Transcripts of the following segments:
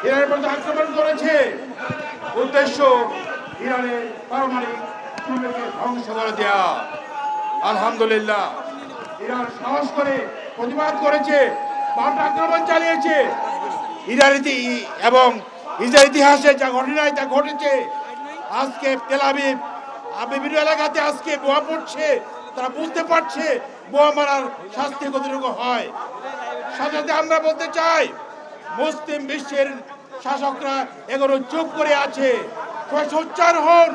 ইরানের প্রতি আক্রমণ করেছে। উদ্দেশ্য ইরানের পারমাণবিক কেন্দ্রকে ধ্বংস করে দেওয়া। আলহামদুলিল্লাহ ইরান সাহস করে প্রতিবাদ করেছে, পাল্টা আক্রমণ চালিয়েছে। ইরান এবং ইসরায়েল ইতিহাসে যা ঘটনায় তা ঘটেছে। আজকে তেল আবিব বিভিন্ন এলাকাতে আজকে বোমা পড়ছে, তারা বুঝতে পারছে বোমা মারার শাস্তি কতটুকু হয়। সাথে সাথে আমরা বলতে চাই, মুসলিম বিশ্বের শাসকরা এগুলো চুপ করে আছে। সোচ্চার হন,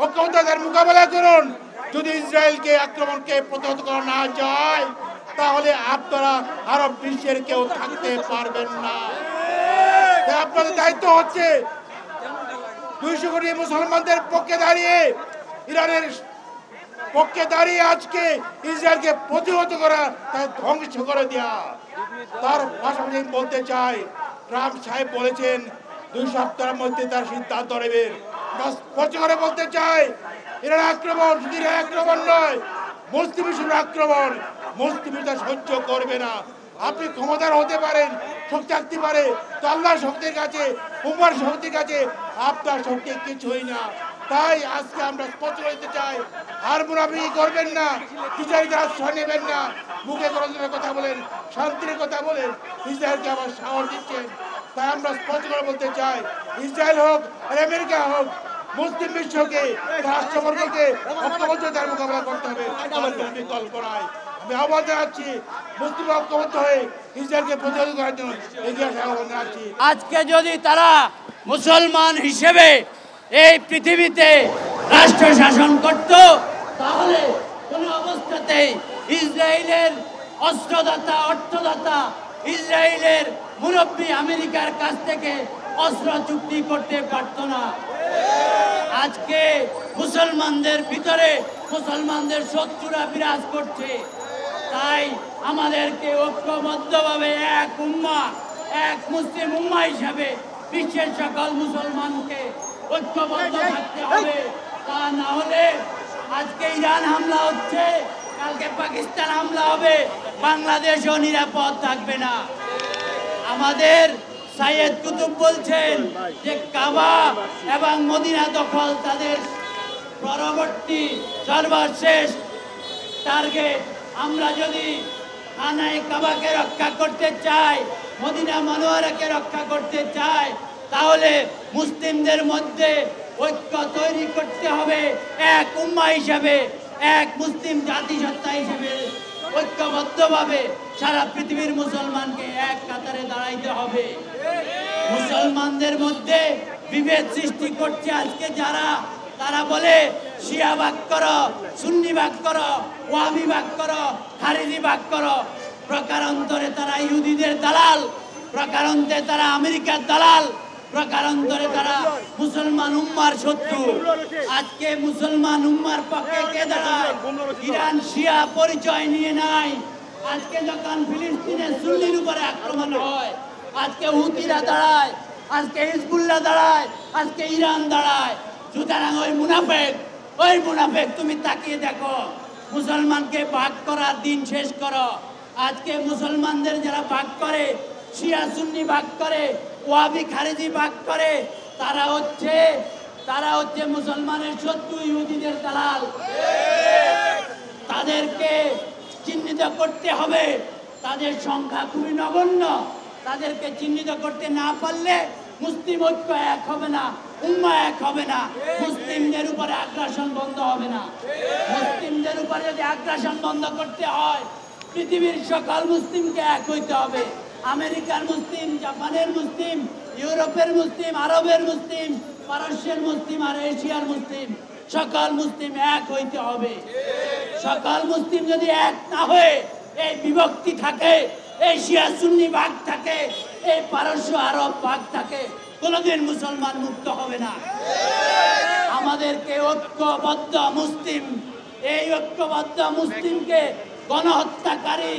ঐক্যবদ্ধতার মোকাবেলা করুন। যদি ইসরায়েলকে আক্রমণকে প্রতিহত করা না যায়, তাহলে আপনারা আরব বিশ্বের কেউ থাকতে পারবেন না। আপনাদের দায়িত্ব হচ্ছে 200 কোটি মুসলমানদের পক্ষে দাঁড়িয়ে, ইরানের পক্ষে দাঁড়িয়ে আজকে ইসরায়েলকে প্রতিহত করা, তার ধ্বংস করে দেওয়া। তার পাশাপাশি বলতে চাই, ট্রাম্প সাহেব বলেছেন 2 সপ্তাহের মধ্যে তার সিদ্ধান্ত নেবেন। স্পষ্ট করে বলতে চাই, ইরান আক্রমণ শুধু আক্রমণ নয়, মুসলিম বিশ্বের আক্রমণ। মুসলিম বিশ্ব সহ্য করবে না। আপনি ক্ষমতার হতে পারেন, শক্তি থাকতে পারে, তো আল্লাহর শক্তির কাছে, উম্মার শক্তির কাছে আপনার শক্তি কিছুই না। তাই আজকে আমরা স্পষ্ট করতে চাই, আর মুনাফিকি করবেন না, বিচারিত আশ্রয় নেবেন না। মুখে গণতন্ত্রের কথা বলেন, শান্তির কথা বলেন, ইসরায়েলকে আবার সাহস দিচ্ছেন। তাই আমরা স্পষ্ট করে বলতে চাই, ইসরায়েল হোক আর আমেরিকা হোক, মুসলিম বিশ্বকে, রাষ্ট্রবর্গকে ঐক্যবদ্ধতার মোকাবেলা করতে হবে, বিকল্প নয়। আমি আহ্বান জানাচ্ছি, মুসলিম ঐক্যবদ্ধ হয়ে ইসরায়েলকে প্রতিহত করার জন্য এগিয়ে আসার আহ্বান জানাচ্ছি। আজকে যদি তারা মুসলমান হিসেবে এই পৃথিবীতে রাষ্ট্র শাসন করত, তাহলে কোনো অবস্থাতেই ইসরায়েলের অস্ত্রদাতা, অর্থদাতা, ইসরায়েলের মুরব্বী আমেরিকার কাছ থেকে অস্ত্র চুক্তি করতে পারত না। আজকে মুসলমানদের ভিতরে মুসলমানদের শত্রুরা বিরাজ করছে। তাই আমাদেরকে ঐক্যবদ্ধভাবে এক উম্মাহ, এক মুসলিম উম্মাহ হিসাবে বিশ্বের সকল মুসলমানকে ঐক্যবদ্ধ থাকতে হবে। তা না হলে আজকে ইরান হামলা হচ্ছে, কালকে পাকিস্তান হামলা হবে, বাংলাদেশও নিরাপদ থাকবে না। আমাদের সাইয়েদ কুতুব বলছেন যে কাবা এবং মদিনা দখল তাদের পরবর্তী সর্বশেষ টার্গেট। আমরা যদি খানায়ে কাবাকে রক্ষা করতে চাই, মদিনা মনোয়ারাকে রক্ষা করতে চাই, তাহলে মুসলিমদের মধ্যে ঐক্য তৈরি করতে হবে। এক উম্মাহ হিসাবে, এক মুসলিম জাতিসত্তা হিসেবে ঐক্যবদ্ধভাবে সারা পৃথিবীর মুসলমানকে এক কাতারে দাঁড়াইতে হবে। মুসলমানদের মধ্যে বিভেদ সৃষ্টি করছে আজকে যারা, তারা বলে শিয়া ভাগ করো, সুন্নি ভাগ করো, ওয়াহাবি ভাগ করো, খারিজি ভাগ করো। প্রকারান্তরে তারা ইহুদিদের দালাল, প্রকারান্তরে তারা আমেরিকার দালাল, প্রকারান্তরে তারা মুসলমান উম্মার শত্রু। আজকে মুসলমান উম্মার পক্ষে কে দাঁড়ায়? ইরান শিয়া পরিচয় নিয়ে নাই। আজকে যখন ফিলিস্তিনের সুন্নির উপরে আক্রমণ হয়, আজকে হুতিরা দাঁড়ায়, আজকে হিজবুল্লাহ দাঁড়ায়, আজকে ইরান দাঁড়ায়। সুতরাং ওই মুনাফেক তুমি তাকিয়ে দেখো, মুসলমানকে ভাগ করার দিন শেষ করো। আজকে মুসলমানদের যারা ভাগ করে, শিয়া সুন্নি ভাগ করে, ওয়াহাবি খারিজি ভাগ করে, তারা হচ্ছে মুসলমানের শত্রু, ইহুদিদের দালাল। তাদেরকে চিহ্নিত করতে হবে। তাদের সংখ্যা খুবই নগণ্য। তাদেরকে চিহ্নিত করতে না পারলে মুসলিম ঐক্য এক হবে না, উম্মাহ এক হবে না, মুসলিমদের উপরে আগ্রাসন বন্ধ হবে না। মুসলিমদের উপরে যদি আগ্রাসন বন্ধ করতে হয়, পৃথিবীর সকল মুসলিমকে এক হইতে হবে। আমেরিকার মুসলিম, জাপানের মুসলিম, ইউরোপের মুসলিম, আরবের মুসলিম, পারস্যের মুসলিম আর এশিয়ার মুসলিম, সকল মুসলিম এক হইতে হবে। সকল মুসলিম যদি এক না হয়ে এই বিভক্তি থাকে, এই শিয়া সুন্নি ভাগ থাকে, এই পারস্য আরব ভাগ থাকে, কোনোদিন মুসলমান মুক্ত হবে না। আমাদেরকে ঐক্যবদ্ধ মুসলিম, এই ঐক্যবদ্ধ মুসলিমকে গণহত্যাকারী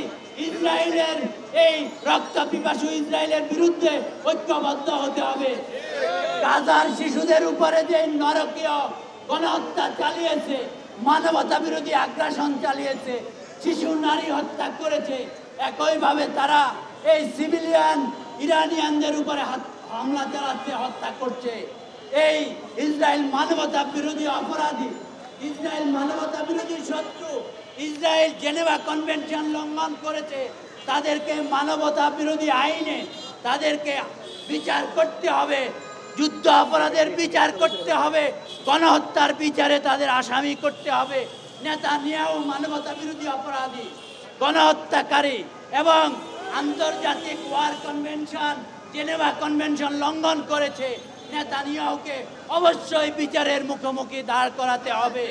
ইসরায়েলের, এই রক্ত পিপাসু ইসরায়েলের বিরুদ্ধে ঐক্যবদ্ধ হতে হবে। গাজার শিশুদের উপরে যে নরকীয় গণহত্যা চালিয়েছে, মানবতা বিরোধী আগ্রাসন চালিয়েছে, শিশু নারী হত্যা করেছে, একইভাবে তারা এই সিভিলিয়ান ইরানিয়ানদের উপরে হামলা চালাচ্ছে, হত্যা করছে। এই ইসরায়েল মানবতা বিরোধী অপরাধী, ইসরায়েল মানবতা বিরোধী শত্রু। ইসরায়েল জেনেভা কনভেনশন লঙ্ঘন করেছে, তাদেরকে মানবতা বিরোধী আইনে তাদেরকে বিচার করতে হবে, যুদ্ধ অপরাধের বিচার করতে হবে, গণহত্যার বিচারে তাদের আসামি করতে হবে। নেতানিয়াহু মানবতা বিরোধী অপরাধী, গণহত্যাকারী এবং আন্তর্জাতিক ওয়ার কনভেনশন, জেনেভা কনভেনশন লঙ্ঘন করেছে। নেতানিয়াহুকে অবশ্যই বিচারের মুখোমুখি দাঁড় করাতে হবে।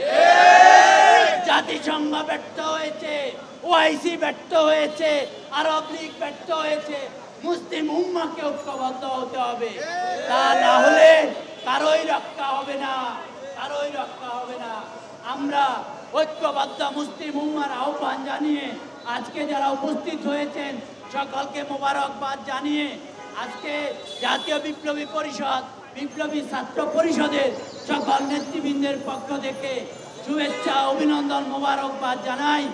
জাতিসংঘ ব্যর্থ হয়েছে, ওআইসি ব্যর্থ হয়েছে, আরব লীগ ব্যর্থ হয়েছে। মুসলিম উম্মাহকে ঐক্যবদ্ধ হতে হবে, তা না হলে কারোই রক্ষা হবে না, কারোই রক্ষা হবে না। আমরা ঐক্যবদ্ধ মুসলিম উম্মার আহ্বান জানিয়ে আজকে যারা উপস্থিত হয়েছেন সকলকে মোবারকবাদ জানিয়ে আজকে জাতীয় বিপ্লবী পরিষদ, বিপ্লবী ছাত্র পরিষদের সকল নেতৃবৃন্দের পক্ষ থেকে শুভেচ্ছা, অভিনন্দন, মোবারকবাদ জানাই।